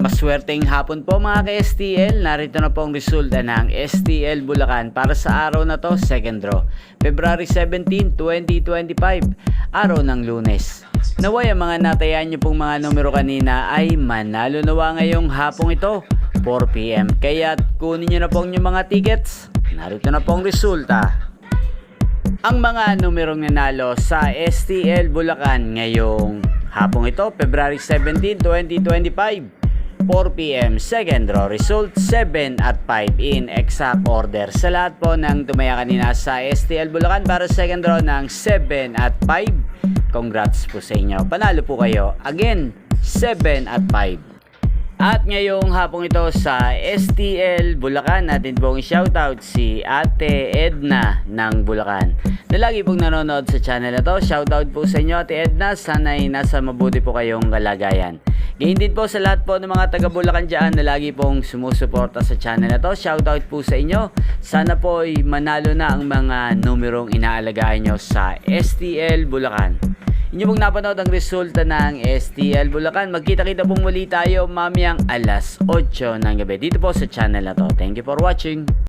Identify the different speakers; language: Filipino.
Speaker 1: Maswerteng hapon po mga ka-STL, narito na po ang resulta ng STL Bulacan para sa araw na to, second draw, February 17, 2025, araw ng Lunes. Naway ang mga natayan nyo pong mga numero kanina ay manalo nawa ngayong hapong ito, 4 PM. Kaya kunin nyo na po ang mga tickets, narito na po ang resulta. Ang mga numerong nanalo sa STL Bulacan ngayong hapong ito, February 17, 2025, 4 PM, second draw, result 7 at 5 in exact order. Sa lahat po ng tumaya kanina sa STL Bulacan para second draw ng 7 at 5, congrats po sa inyo. Panalo po kayo. Again, 7 at 5. At ngayong hapong ito sa STL Bulacan, natin pong shoutout si Ate Edna ng Bulacan na lagi pong nanonood sa channel na to. Shoutout po sa inyo Ate Edna, sana'y nasa mabuti po kayong kalagayan. Gayon din po sa lahat po ng mga taga Bulacan dyan na lagi pong sumusuporta sa channel na to. Shoutout po sa inyo. Sana po ay manalo na ang mga numerong inaalagaan nyo sa STL Bulacan. Inyo pong napanood ang resulta ng STL Bulacan. Magkita-kita pong muli tayo mamayang alas 8 ng gabi dito po sa channel na to. Thank you for watching.